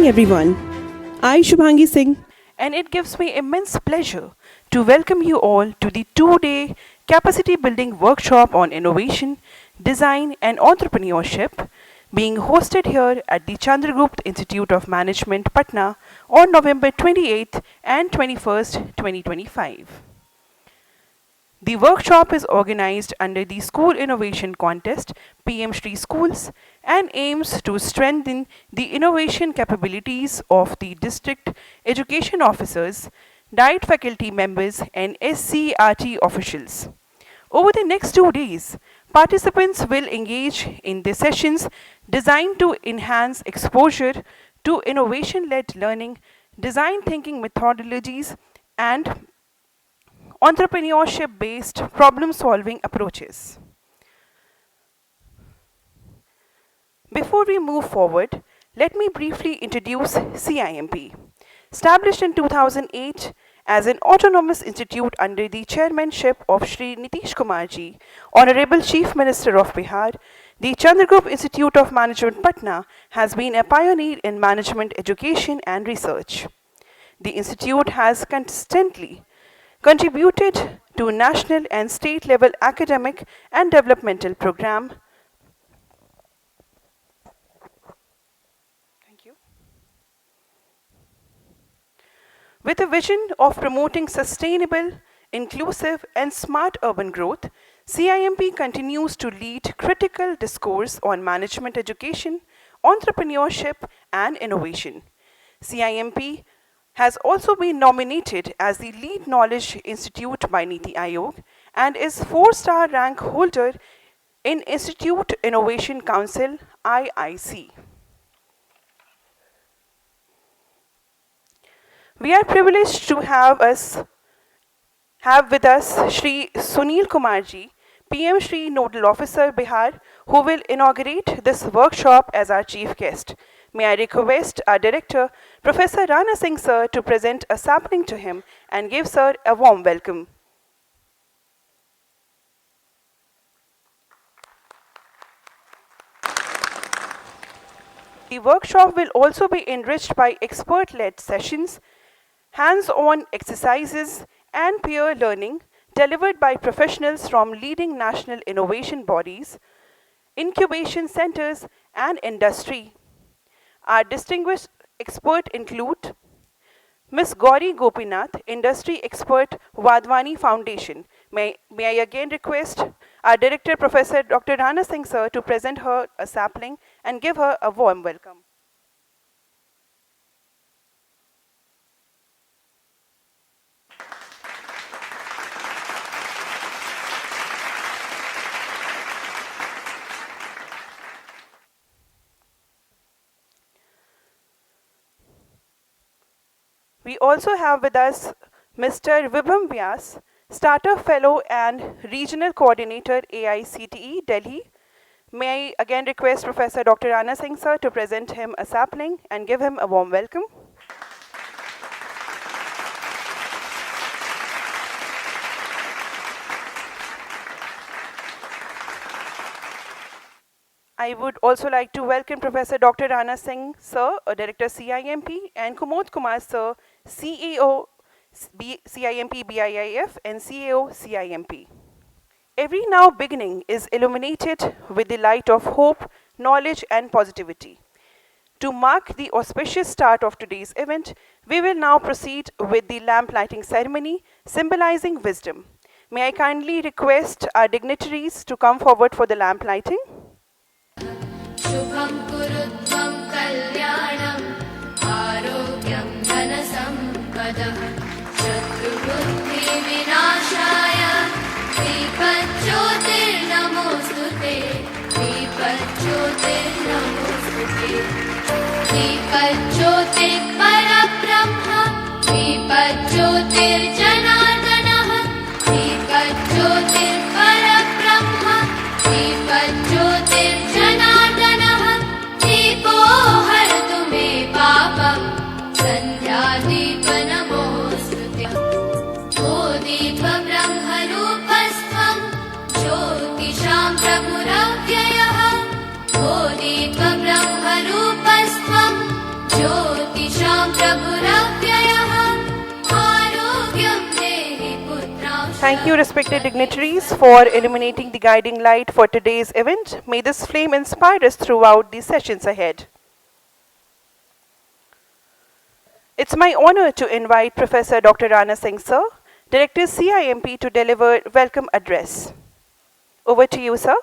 morning, everyone. I, Shubhangi Singh, And it gives me immense pleasure to welcome you all to the 2-day capacity building workshop on innovation, design, and entrepreneurship being hosted here at the Chandragupta Institute of Management, Patna on November 28th and 21st, 2025. The workshop is organized under the School Innovation Contest PM Shri Schools and aims to strengthen the innovation capabilities of the district education officers, diet faculty members, and SCRT officials. Over the next 2 days, participants will engage in the sessions designed to enhance exposure to innovation led learning, design thinking methodologies, and entrepreneurship based problem solving approaches. Before we move forward, let me briefly introduce CIMP. Established in 2008 as an autonomous institute under the chairmanship of Shri Nitish Kumarji, Honorable Chief Minister of Bihar, the Chandragupta Institute of Management Patna has been a pioneer in management education and research. The institute has consistently contributed to national and state level academic and developmental program. Thank you. With a vision of promoting sustainable, inclusive, and smart urban growth, CIMP continues to lead critical discourse on management education, entrepreneurship, and innovation. CIMP has also been nominated as the Lead Knowledge Institute by Niti Aayog and is 4-star rank holder in Institute Innovation Council IIC. We are privileged to have with us Shri Sunil Kumarji, PM Shri Nodal Officer Bihar, who will inaugurate this workshop as our chief guest. May I request our director, Professor Rana Singh sir, to present a sapling to him and give sir a warm welcome. The workshop will also be enriched by expert-led sessions, hands-on exercises, and peer learning delivered by professionals from leading national innovation bodies, incubation centers, and industry. Our distinguished experts include Ms. Gauri Gopinath, Industry Expert, Wadhwani Foundation. May I again request our Director, Professor Dr. Rana Singh sir, to present her a sapling and give her a warm welcome. We also have with us Mr. Vibham Vyas, Starter Fellow and Regional Coordinator AICTE, Delhi. May I again request Professor Dr. Rana Singh sir to present him a sapling and give him a warm welcome. I would also like to welcome Professor Dr. Rana Singh sir, Director CIMP, and Kumod Kumar sir, CEO CIMP BIIF and CEO CIMP. Every now beginning is illuminated with the light of hope, knowledge, and positivity. To mark the auspicious start of today's event, we will now proceed with the lamp lighting ceremony symbolizing wisdom. May I kindly request our dignitaries to come forward for the lamp lighting. शुभं कुरुत्वं कल्याणं आरोग्यं धनसम्पदः शत्रुबुद्धिविनाशाय दीपज्योतिर्नमोऽस्तुते दीपज्योतिर्नमोऽस्तुते दीपज्योतिः परब्रह्म दीपज्योतिर्जनार्दनः दीपज्योतिर्परब्रह्म दीपज्योतिर्जनार्दनः दीपो हरतु मे पापं सन्ध्यादीपनमोऽस्तुते ओ दीपब्रह्मरूपस्त्वं ज्योतिषां प्रभुरव्ययः ओ दीपब्रह्मरूपस्त्वं ज्योतिषां Thank you, respected dignitaries, for illuminating the guiding light for today's event. May this flame inspire us throughout the sessions ahead. It's my honor to invite Professor Dr. Rana Singh Sir, Director CIMP, to deliver welcome address. Over to you, sir.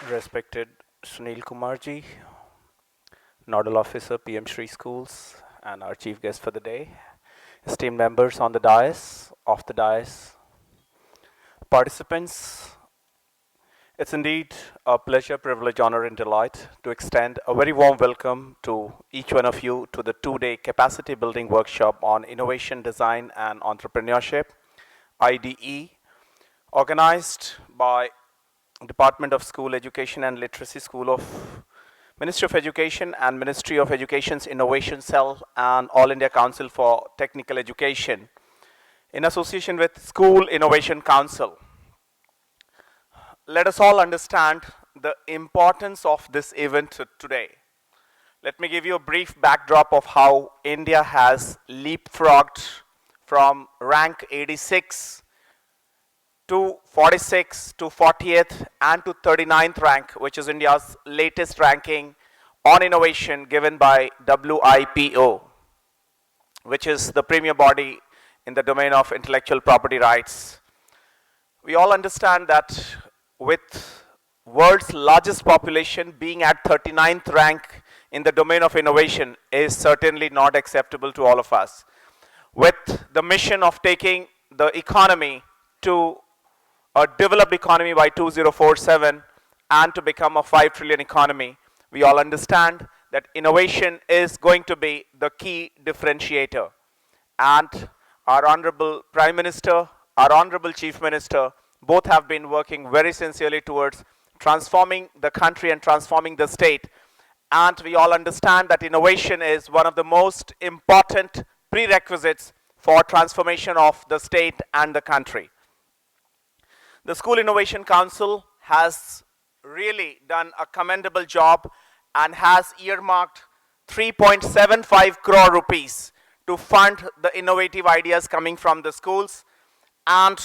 Respected Sunil Kumarji, Nodal Officer, PM Shri Schools, and our Chief Guest for the day, esteemed members on the dais, off the dais, participants, it's indeed a pleasure, privilege, honor, and delight to extend a very warm welcome to each one of you to the two-day capacity building workshop on innovation, design, and entrepreneurship, IDE, organized by Department of School Education and Literacy, School of Ministry of Education and Ministry of Education's Innovation Cell and All India Council for Technical Education in association with School Innovation Council. Let us all understand the importance of this event today. Let me give you a brief backdrop of how India has leapfrogged from rank 86 to 46 to 40th and to 39th rank, which is India's latest ranking on innovation given by WIPO, which is the premier body in the domain of intellectual property rights. We all understand that with world's largest population being at 39th rank in the domain of innovation is certainly not acceptable to all of us. With the mission of taking the economy to a developed economy by 2047 and to become a 5 trillion economy, we all understand that innovation is going to be the key differentiator. And our Honorable Prime Minister, our Honorable Chief Minister, both have been working very sincerely towards transforming the country and transforming the state. And we all understand that innovation is one of the most important prerequisites for transformation of the state and the country. The School Innovation Council has really done a commendable job and has earmarked 3.75 crore rupees to fund the innovative ideas coming from the schools. And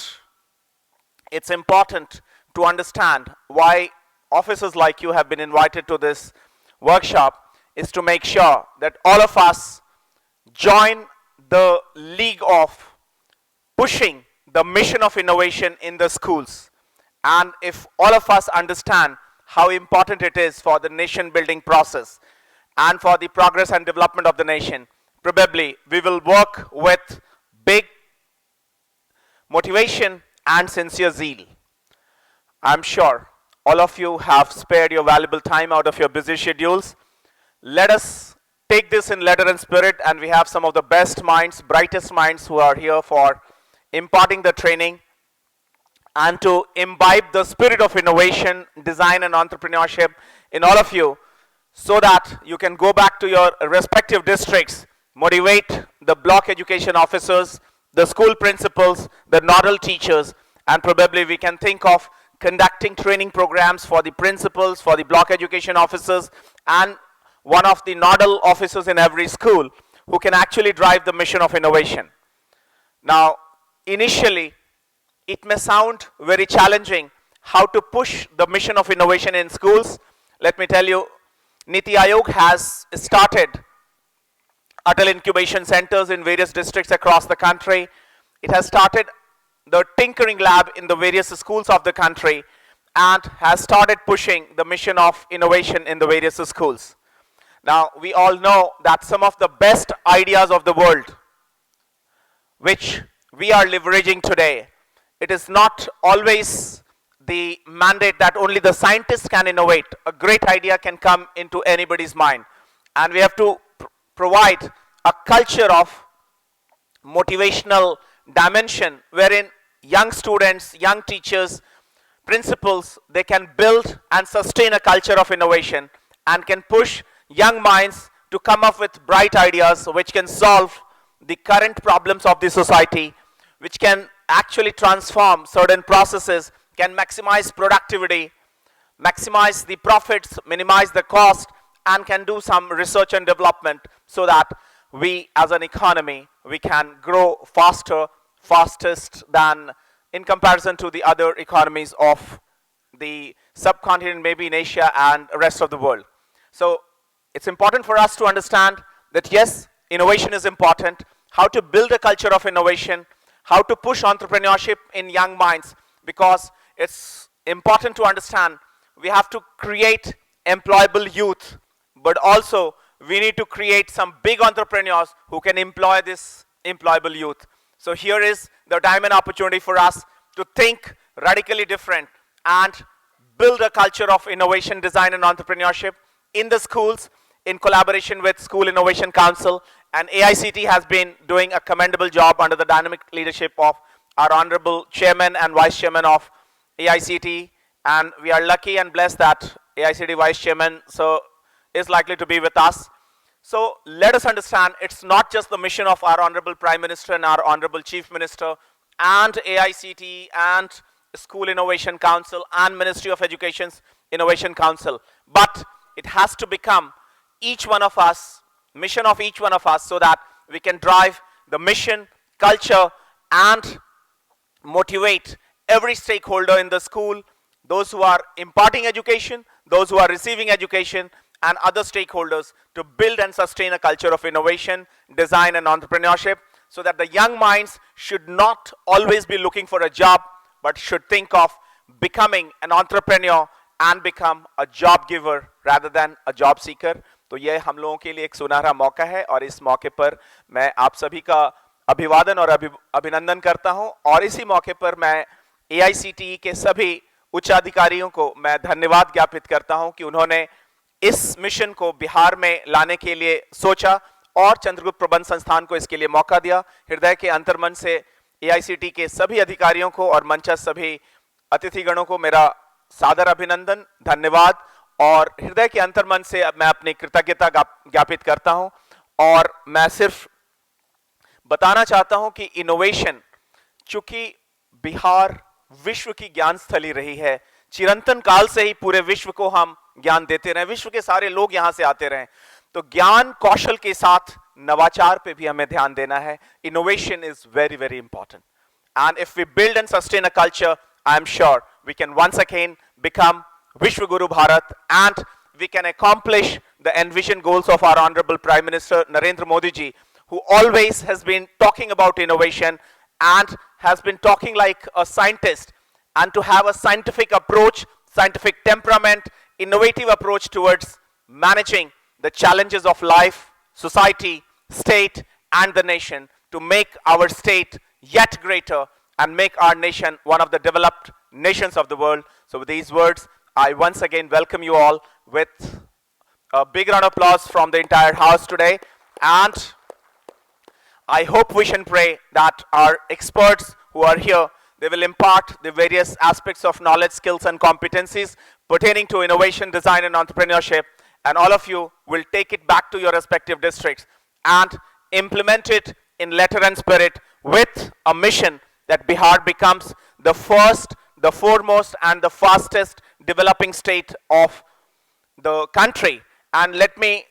it's important to understand why officers like you have been invited to this workshop is to make sure that all of us join the league of pushing the mission of innovation in the schools. And if all of us understand how important it is for the nation building process and for the progress and development of the nation, probably we will work with big motivation and sincere zeal. I'm sure all of you have spared your valuable time out of your busy schedules. Let us take this in letter and spirit, and we have some of the best minds, brightest minds who are here for imparting the training and to imbibe the spirit of innovation, design, and entrepreneurship in all of you, so that you can go back to your respective districts, motivate the block education officers, the school principals, the nodal teachers, and probably we can think of conducting training programs for the principals, for the block education officers, and one of the nodal officers in every school who can actually drive the mission of innovation. Now, initially, it may sound very challenging how to push the mission of innovation in schools. Let me tell you, Niti Aayog has started Atal Incubation Centers in various districts across the country. It has started the tinkering lab in the various schools of the country and has started pushing the mission of innovation in the various schools. Now, we all know that some of the best ideas of the world, which we are leveraging today, it is not always the mandate that only the scientists can innovate. A great idea can come into anybody's mind. And we have to provide a culture of motivational dimension wherein young students, young teachers, principals, they can build and sustain a culture of innovation and can push young minds to come up with bright ideas which can solve the current problems of the society, which can actually transform certain processes, can maximize productivity, maximize the profits, minimize the cost, and can do some research and development so that we as an economy, we can grow fastest than in comparison to the other economies of the subcontinent, maybe in Asia and the rest of the world. So it's important for us to understand that yes, innovation is important, how to build a culture of innovation, how to push entrepreneurship in young minds, because it's important to understand we have to create employable youth, but also we need to create some big entrepreneurs who can employ this employable youth. So here is the diamond opportunity for us to think radically different and build a culture of innovation, design, and entrepreneurship in the schools in collaboration with School Innovation Council. And AICT has been doing a commendable job under the dynamic leadership of our Honorable Chairman and Vice Chairman of AICT. And we are lucky and blessed that AICT Vice Chairman is likely to be with us. So let us understand, it's not just the mission of our Honorable Prime Minister and our Honorable Chief Minister and AICT and School Innovation Council and Ministry of Education's Innovation Council, but it has to become each one of us, mission of each one of us, so that we can drive the mission, culture, and motivate every stakeholder in the school, those who are imparting education, those who are receiving education, and other stakeholders to build and sustain a culture of innovation, design, and entrepreneurship, so that the young minds should not always be looking for a job, but should think of becoming an entrepreneur and become a job giver rather than a job seeker. तो ये हम लोगों के लिए एक सुनहरा मौका है और इस मौके पर मैं आप सभी का अभिवादन और अभिनंदन करता हूं और इसी मौके पर मैं AICTE के सभी उच्च अधिकारियों को मैं धन्यवाद ज्ञापित करता हूं कि उन्होंने इस मिशन को बिहार में लाने के लिए सोचा और चंद्रगुप्त प्रबंध संस्थान को इसके लिए मौका दिया। हृदय के अंतर्मन से AICTE के सभी अधिकारियों को और मंचस्थ सभी अतिथिगणों को मेरा सादर अभिनंदन, धन्यवाद और हृदय के अंतर्मन से मैं अपनी कृतज्ञता ज्ञापित करता हूं। और मैं सिर्फ बताना चाहता हूं कि इनोवेशन, चूंकि बिहार विश्व की ज्ञान स्थली रही है, चिरंतन काल से ही पूरे विश्व को हम ज्ञान देते रहे, विश्व के सारे लोग यहां से आते रहे, तो ज्ञान कौशल के साथ नवाचार पे भी हमें ध्यान देना है। Innovation is very very important and if we build and sustain a culture, I am sure we can once again become Vishwa Guru Bharat, and we can accomplish the envisioned goals of our Honorable Prime Minister Narendra Modi ji, who always has been talking about innovation and has been talking like a scientist, and to have a scientific approach, scientific temperament, innovative approach towards managing the challenges of life, society, state, and the nation, to make our state yet greater and make our nation one of the developed nations of the world. So with these words, I once again welcome you all with a big round of applause from the entire house today. And I hope, wish and pray that our experts who are here, they will impart the various aspects of knowledge, skills, and competencies pertaining to innovation, design, and entrepreneurship. And all of you will take it back to your respective districts and implement it in letter and spirit with a mission that Bihar becomes the first, the foremost, and the fastest developing state of the country. And let me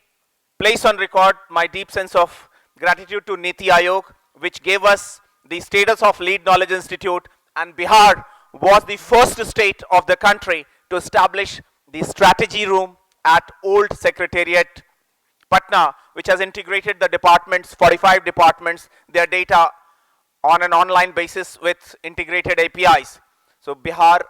place on record my deep sense of gratitude to Niti Aayog, which gave us the status of Lead Knowledge Institute, and Bihar was the first state of the country to establish the strategy room at Old Secretariat, Patna, which has integrated the departments, 45 departments, their data on an online basis with integrated APIs. So Bihar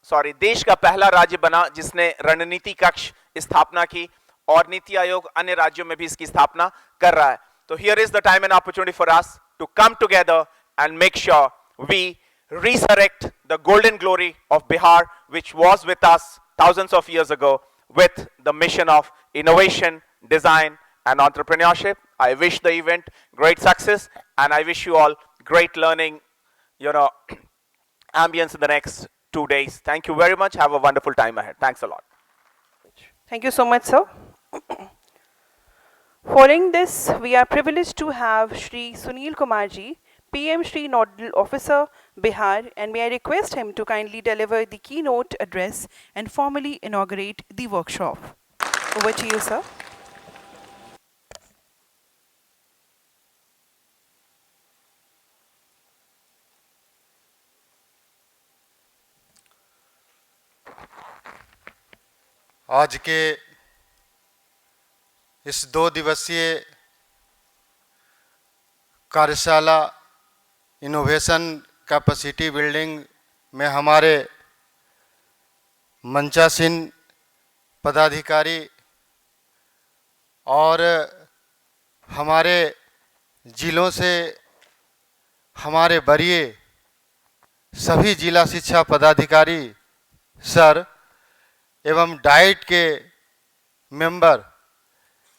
देश का पहला राज्य बना जिसने रणनीति कक्ष स्थापना की और नीति आयोग अन्य राज्यों में भी इसकी स्थापना कर रहा है। तो here is the time and opportunity for us to come together and make sure we resurrect the golden glory of Bihar, which was with us thousands of years ago, with the mission of innovation, design, and entrepreneurship. I wish the event great success, and I wish you all great learning, ambience in the next 2 days. Thank you very much. Have a wonderful time ahead. Thanks a lot. Thank you so much, sir. Following this, we are privileged to have Shri Sunil Kumar ji, PM Shri Nodal Officer, Bihar, and may I request him to kindly deliver the keynote address and formally inaugurate the workshop. Over to you, sir. आज के इस 2 दिवसीय कार्यशाला innovation capacity building में हमारे मंचासीन पदाधिकारी और हमारे जिलों से हमारे वरीय सभी जिला शिक्षा पदाधिकारी सर एवं डाइट के मेंबर,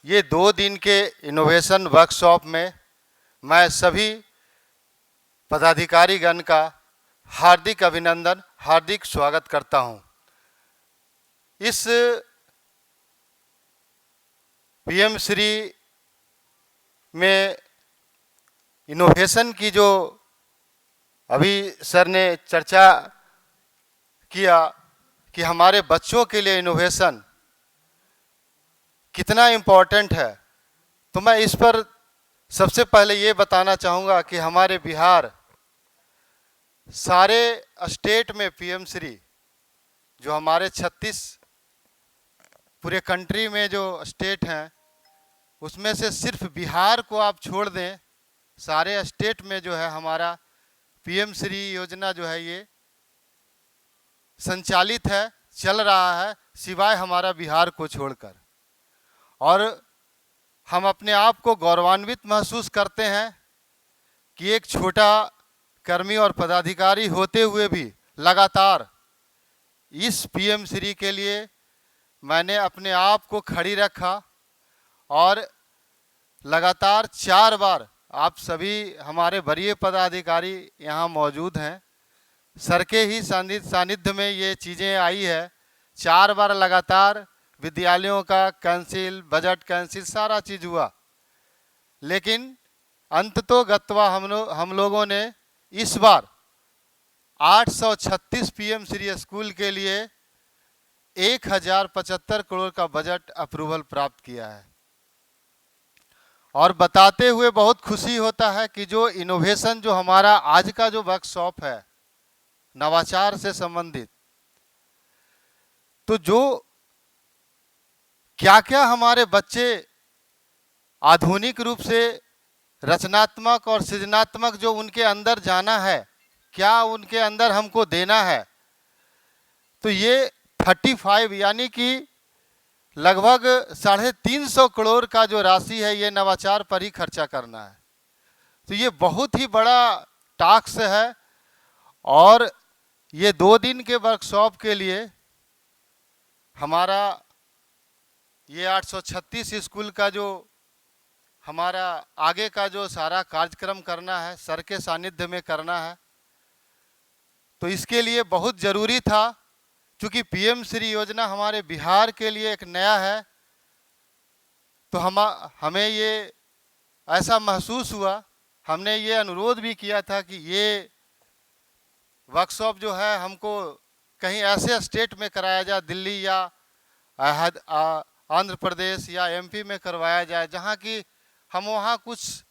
ये 2 दिन के इनोवेशन वर्कशॉप में मैं सभी पदाधिकारीगण का हार्दिक अभिनंदन, हार्दिक स्वागत करता हूं। इस पीएम श्री में इनोवेशन की जो अभी सर ने चर्चा किया कि हमारे बच्चों के लिए इनोवेशन कितना इम्पोर्टेंट है, तो मैं इस पर सबसे पहले ये बताना चाहूँगा कि हमारे बिहार सारे स्टेट में पीएम श्री जो हमारे 36 पूरे कंट्री में जो स्टेट हैं उसमें से सिर्फ बिहार को आप छोड़ दें, सारे स्टेट में जो है हमारा पीएम श्री योजना जो है ये संचालित है, चल रहा है, सिवाय हमारा बिहार को छोड़कर। और हम अपने आप को गौरवान्वित महसूस करते हैं कि एक छोटा कर्मी और पदाधिकारी होते हुए भी लगातार इस पीएम श्री के लिए मैंने अपने आप को खड़ी रखा और लगातार 4 बार, आप सभी हमारे वरीय पदाधिकारी यहाँ मौजूद हैं, सर के ही सानिध्य में ये चीज़ें आई है। 4 बार लगातार विद्यालयों का कैंसिल, बजट कैंसिल, सारा चीज़ हुआ, लेकिन अंत तो गत्वा हम लोगों ने इस बार 836 पीएम श्री स्कूल के लिए 1075 करोड़ का बजट अप्रूवल प्राप्त किया है। और बताते हुए बहुत खुशी होता है कि जो इनोवेशन जो हमारा आज का जो वर्कशॉप है नवाचार से संबंधित, तो जो क्या क्या हमारे बच्चे आधुनिक रूप से रचनात्मक और सृजनात्मक जो उनके अंदर जाना है, क्या उनके अंदर हमको देना है, तो ये 35 यानी कि लगभग 350 करोड़ का जो राशि है ये नवाचार पर ही खर्चा करना है। तो ये बहुत ही बड़ा टास्क है। और ये 2 दिन के वर्कशॉप के लिए हमारा ये 836 स्कूल का जो हमारा आगे का जो सारा कार्यक्रम करना है, सर के सानिध्य में करना है, तो इसके लिए बहुत ज़रूरी था। क्योंकि पीएम श्री योजना हमारे बिहार के लिए एक नया है, तो हमें ये ऐसा महसूस हुआ, हमने ये अनुरोध भी किया था कि ये वर्कशॉप जो है हमको कहीं ऐसे स्टेट में कराया जाए, दिल्ली या आंध्र प्रदेश या एमपी में करवाया जाए, जहाँ की हम वहाँ कुछ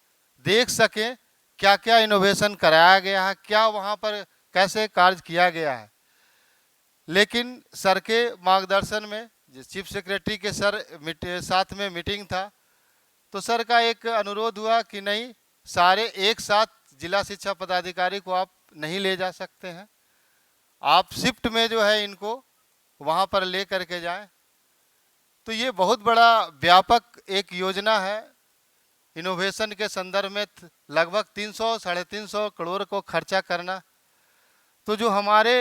देख सकें क्या क्या इनोवेशन कराया गया है, क्या वहाँ पर कैसे कार्य किया गया है। लेकिन सर के मार्गदर्शन में चीफ सेक्रेटरी के साथ में मीटिंग था, तो सर का एक अनुरोध हुआ कि नहीं, सारे एक साथ जिला शिक्षा पदाधिकारी को आप नहीं ले जा सकते हैं, आप शिफ्ट में जो है इनको वहाँ पर ले करके जाएं। तो ये बहुत बड़ा व्यापक एक योजना है। इनोवेशन के संदर्भ में लगभग 300-350 करोड़ को खर्चा करना। तो जो हमारे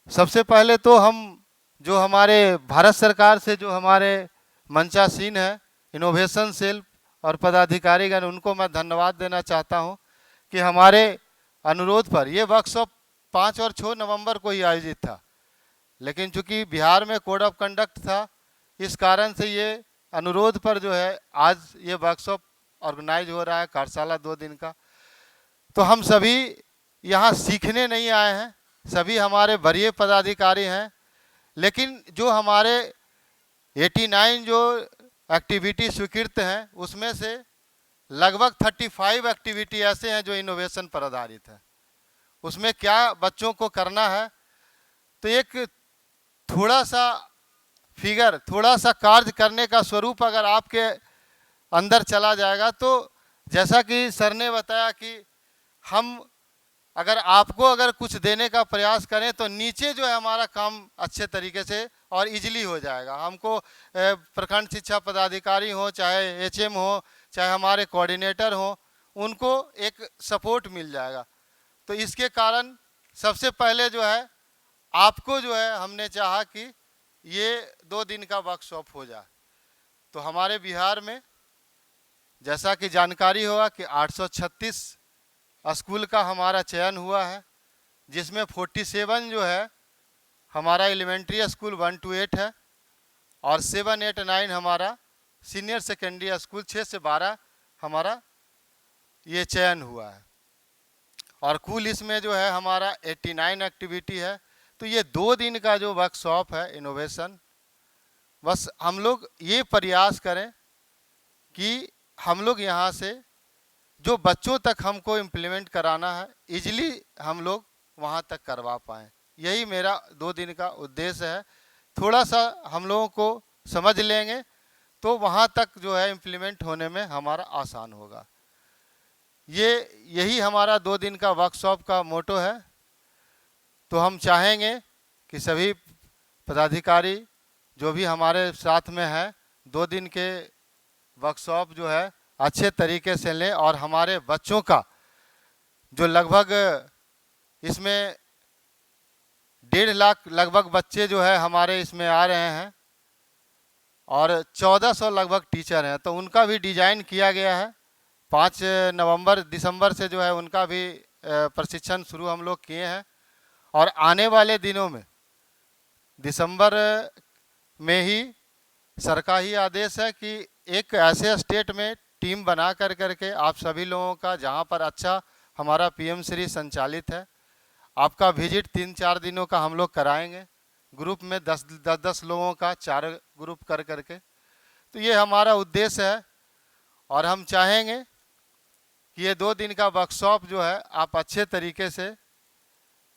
सबसे पहले तो हम जो हमारे भारत सरकार से जो हमारे मंचासीन है इनोवेशन सेल और पदाधिकारीगण, उनको मैं धन्यवाद देना चाहता हूं कि हमारे अनुरोध पर ये वर्कशॉप 5 और 6 नवंबर को ही आयोजित था, लेकिन चूंकि बिहार में कोड ऑफ कंडक्ट था, इस कारण से ये अनुरोध पर जो है आज ये वर्कशॉप ऑर्गेनाइज हो रहा है, कार्यशाला 2 दिन का। तो हम सभी यहाँ सीखने नहीं आए हैं, सभी हमारे वरीय पदाधिकारी हैं, लेकिन जो हमारे 89 जो एक्टिविटी स्वीकृत हैं उसमें से लगभग 35 एक्टिविटी ऐसे हैं जो इनोवेशन पर आधारित है। उसमें क्या बच्चों को करना है, तो एक थोड़ा सा फिगर, थोड़ा सा कार्य करने का स्वरूप अगर आपके अंदर चला जाएगा, तो जैसा कि सर ने बताया कि हम अगर कुछ देने का प्रयास करें तो नीचे जो है हमारा काम अच्छे तरीके से और इजीली हो जाएगा। हमको प्रखंड शिक्षा पदाधिकारी हो, चाहे एचएम हो, चाहे हमारे कोऑर्डिनेटर हो, उनको एक सपोर्ट मिल जाएगा। तो इसके कारण सबसे पहले जो है आपको जो है हमने चाहा कि ये 2 दिन का वर्कशॉप हो जाए। तो हमारे बिहार में जैसा कि जानकारी होगा कि 836 स्कूल का हमारा चयन हुआ है, जिसमें 47 जो है हमारा एलिमेंट्री स्कूल 1 to 8 है और 7, 8, 9 हमारा सीनियर सेकेंडरी स्कूल 6 से 12 हमारा ये चयन हुआ है। और कुल इसमें जो है हमारा 89 एक्टिविटी है। तो ये 2 दिन का जो वर्कशॉप है इनोवेशन, बस हम लोग ये प्रयास करें कि हम लोग यहाँ से जो बच्चों तक हमको इम्प्लीमेंट कराना है इजीली हम लोग वहाँ तक करवा पाएँ। यही मेरा 2 दिन का उद्देश्य है। थोड़ा सा हम लोगों को समझ लेंगे तो वहाँ तक जो है इम्प्लीमेंट होने में हमारा आसान होगा। यही हमारा 2 दिन का वर्कशॉप का मोटो है। तो हम चाहेंगे कि सभी पदाधिकारी जो भी हमारे साथ में हैं 2 दिन के वर्कशॉप जो है अच्छे तरीके से लें और हमारे बच्चों का जो लगभग इसमें 1.5 लाख लगभग बच्चे जो है हमारे इसमें आ रहे हैं और 1400 लगभग टीचर हैं, तो उनका भी डिजाइन किया गया है। 5 दिसंबर से जो है उनका भी प्रशिक्षण शुरू हम लोग किए हैं और आने वाले दिनों में दिसंबर में ही सर का ही आदेश है कि एक ऐसे स्टेट में टीम बना करके आप सभी लोगों का, जहां पर अच्छा हमारा पीएम श्री संचालित है, आपका विजिट 3-4 दिनों का हम लोग कराएंगे। ग्रुप में 10 लोगों का 4 ग्रुप करके। तो ये हमारा उद्देश्य है और हम चाहेंगे कि ये 2 दिन का वर्कशॉप जो है आप अच्छे तरीके से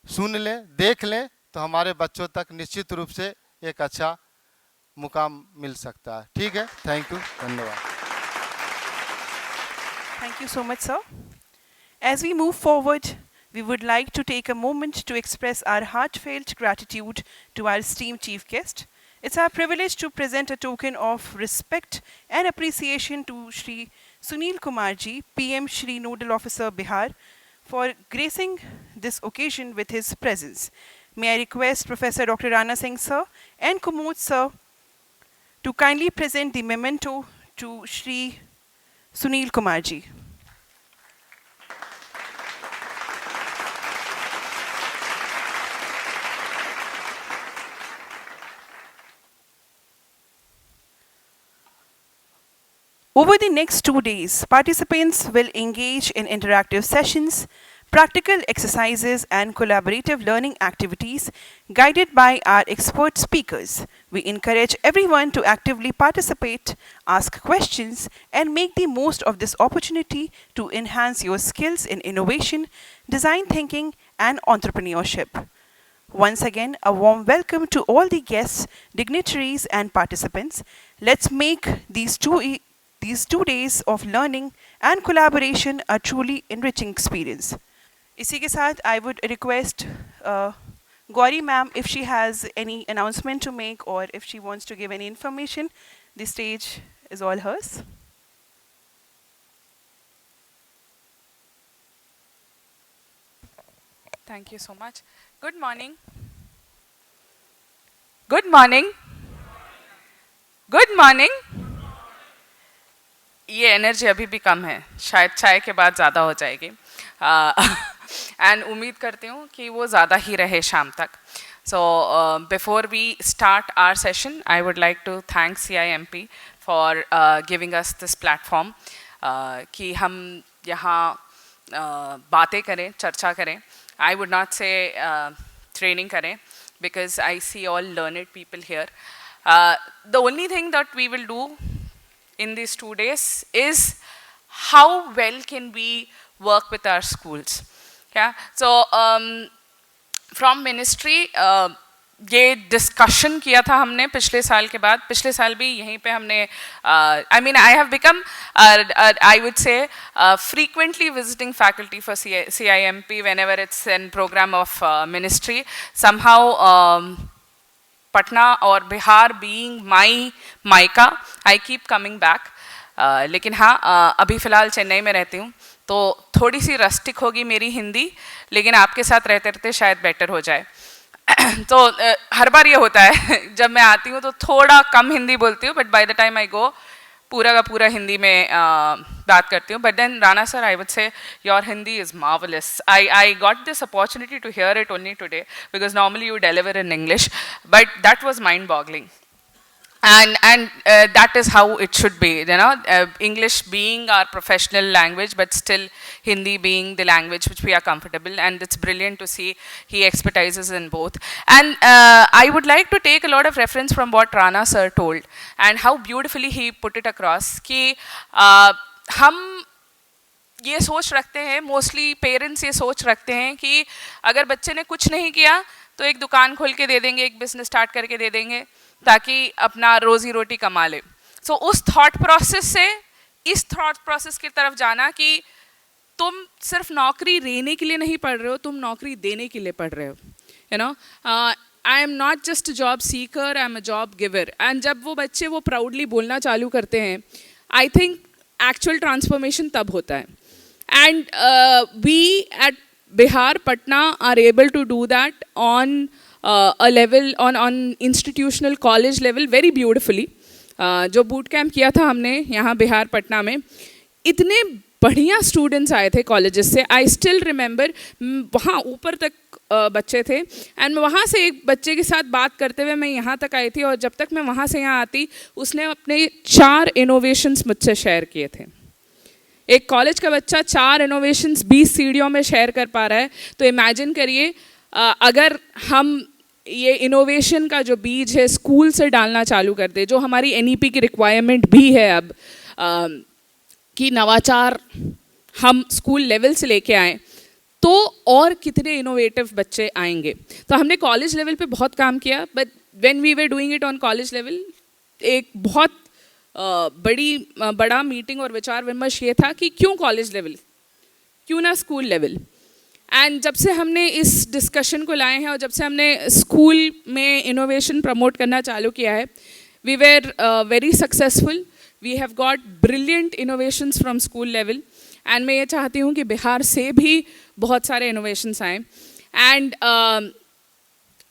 सुन लें, देख लें, तो हमारे बच्चों तक निश्चित रूप से एक अच्छा मुकाम मिल सकता है। ठीक है, थैंक यू, धन्यवाद। Thank you so much, sir. As we move forward, we would like to take a moment to express our heartfelt gratitude to our esteemed chief guest. It's our privilege to present a token of respect and appreciation to Shri Sunil Kumar ji, PM Shri Nodal Officer Bihar, for gracing this occasion with his presence. May I request Professor Dr. Rana Singh sir and Kumod sir to kindly present the memento to Shri Sunil Kumar ji. Over the next 2 days, participants will engage in interactive sessions, practical exercises, and collaborative learning activities guided by our expert speakers. We encourage everyone to actively participate, ask questions, and make the most of this opportunity to enhance your skills in innovation, design thinking, and entrepreneurship. Once again, a warm welcome to all the guests, dignitaries, and participants. Let's make these 2 days of learning and collaboration a truly enriching experience. इसी के साथ I would request Gauri ma'am if she has any announcement to make or if she wants to give any information. The stage is all hers. Thank you so much. Good morning. Good morning. Good morning. ये energy अभी भी कम है, शायद चाय के बाद ज़्यादा हो जाएगी एंड उम्मीद करती हूँ कि वो ज़्यादा ही रहे शाम तक. So before we start our session, I would like to thank CIMP for giving us this platform कि हम यहाँ बातें करें, चर्चा करें. I would not say training करें because I see all learned people here. The only thing that we will do in these 2 days is how well can we work with our schools. Yeah. So from ministry, ये discussion किया था हमने पिछले साल के बाद. पिछले साल भी यहीं पे हमने I mean I have become I would से frequently visiting faculty for CIMP whenever it's in program of ministry. Somehow Patna or Bihar being my Maika, I keep coming back. लेकिन हाँ अभी फ़िलहाल चेन्नई में रहती हूँ तो थोड़ी सी रस्टिक होगी मेरी हिंदी, लेकिन आपके साथ रहते रहते शायद बेटर हो जाए. तो हर बार ये होता है जब मैं आती हूँ तो थोड़ा कम हिंदी बोलती हूँ, but by the time I go पूरा का पूरा हिंदी में बात करती हूँ. But then Rana sir, I would say your Hindi is marvellous. I got this opportunity to hear it only today because normally you deliver in English, but that was mind boggling. And that is how it should be, you know, English being our professional language, but still Hindi being the language which we are comfortable, and it's brilliant to see he expertises in both. And I would like to take a lot of reference from what Rana sir told and how beautifully he put it across कि हम ये सोच रखते हैं, mostly parents ये सोच रखते हैं कि अगर बच्चे ने कुछ नहीं किया तो एक दुकान खोल के दे देंगे, एक बिजनेस स्टार्ट करके दे देंगे ताकि अपना रोजी रोटी कमा ले. सो उस थॉट प्रोसेस से इस थॉट प्रोसेस की तरफ जाना कि तुम सिर्फ नौकरी लेने के लिए नहीं पढ़ रहे हो, तुम नौकरी देने के लिए पढ़ रहे हो. You know, I am not just job seeker, I am a job giver. And जब वो बच्चे वो प्राउडली बोलना चालू करते हैं, आई थिंक एक्चुअल ट्रांसफॉर्मेशन तब होता है. And we at Bihar, Patna are able to do that on a level, on institutional college level very beautifully. जो boot camp किया था हमने यहाँ बिहार पटना में, इतने बढ़िया students आए थे colleges से. I still remember वहाँ ऊपर तक बच्चे थे, and वहाँ से एक बच्चे के साथ बात करते हुए मैं यहाँ तक आई थी, और जब तक मैं वहाँ से यहाँ आती उसने अपने 4 innovations मुझसे शेयर किए थे. एक कॉलेज का बच्चा 4 इनोवेशंस 20 सीढ़ियों में शेयर कर पा रहा है, तो इमेजिन करिए अगर हम ये इनोवेशन का जो बीज है स्कूल से डालना चालू कर दे, जो हमारी NEP की रिक्वायरमेंट भी है अब कि नवाचार हम स्कूल लेवल से लेके आएँ, तो और कितने इनोवेटिव बच्चे आएंगे. तो हमने कॉलेज लेवल पे बहुत काम किया, but when we were doing it on college level एक बहुत बड़ा मीटिंग और विचार विमर्श ये था कि क्यों कॉलेज लेवल, क्यों ना स्कूल लेवल. एंड जब से हमने इस डिस्कशन को लाए हैं और जब से हमने स्कूल में इनोवेशन प्रमोट करना चालू किया है, we were very successful. We have got brilliant innovations from school level, and मैं ये चाहती हूँ कि बिहार से भी बहुत सारे इनोवेशंस आएँ. एंड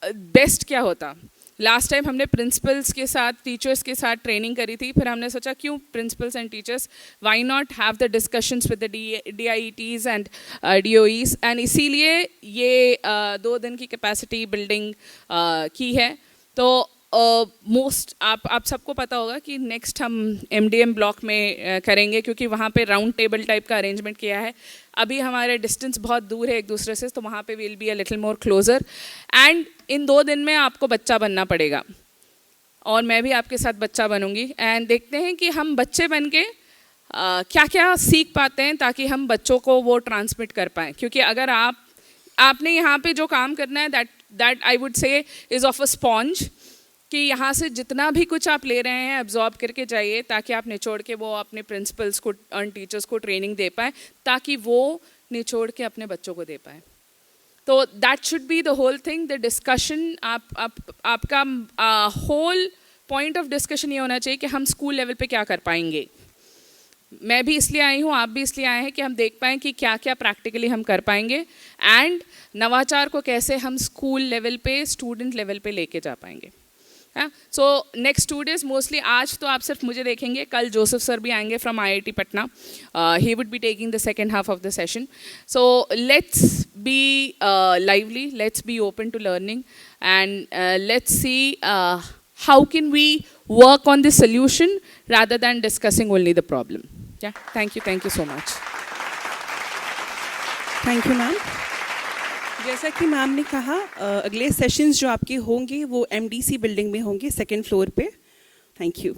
बेस्ट क्या होता, लास्ट टाइम हमने प्रिंसिपल्स के साथ, टीचर्स के साथ ट्रेनिंग करी थी, फिर हमने सोचा क्यों principles and teachers, why not have the discussions with the DIETs and DOEs. And इसीलिए ये 2 दिन की कैपेसिटी बिल्डिंग की है. तो मोस्ट आप सबको पता होगा कि नेक्स्ट हम MDM ब्लॉक में करेंगे, क्योंकि वहाँ पे राउंड टेबल टाइप का अरेंजमेंट किया है. अभी हमारे डिस्टेंस बहुत दूर है एक दूसरे से, तो वहाँ पे will be a little more closer. And in 2 दिन में आपको बच्चा बनना पड़ेगा, और मैं भी आपके साथ बच्चा बनूंगी. एंड देखते हैं कि हम बच्चे बन के क्या क्या सीख पाते हैं, ताकि हम बच्चों को वो ट्रांसमिट कर पाएँ. क्योंकि अगर आपने यहाँ पे जो काम करना है, दैट आई वुड से इज़ ऑफ अ स्पॉन्ज, कि यहाँ से जितना भी कुछ आप ले रहे हैं एब्जॉर्ब करके जाइए, ताकि आप निचोड़ के वो अपने प्रिंसिपल्स को और टीचर्स को ट्रेनिंग दे पाएँ, ताकि वो निचोड़ के अपने बच्चों को दे पाएँ. तो that should be the whole thing, the discussion. आपका होल पॉइंट ऑफ डिस्कशन ये होना चाहिए कि हम स्कूल लेवल पे क्या कर पाएंगे. मैं भी इसलिए आई हूँ, आप भी इसलिए आए हैं कि हम देख पाएँ कि क्या क्या प्रैक्टिकली हम कर पाएंगे, एंड नवाचार को कैसे हम स्कूल लेवल पे, स्टूडेंट लेवल पे लेके जा पाएंगे. सो नेक्स्ट 2 days मोस्टली, आज तो आप सिर्फ मुझे देखेंगे, कल जोसेफ सर भी आएंगे from IIT Patna. He would be taking the second half of the session. So let's be lively, let's be open to learning, and let's see how can we work on the solution rather than discussing only the problem. Yeah, thank you so much. Thank you ma'am. जैसा कि ma'am ने कहा, अगले sessions जो आपके होंगे वो MDC building में होंगे, 2nd फ्लोर पे. Thank you.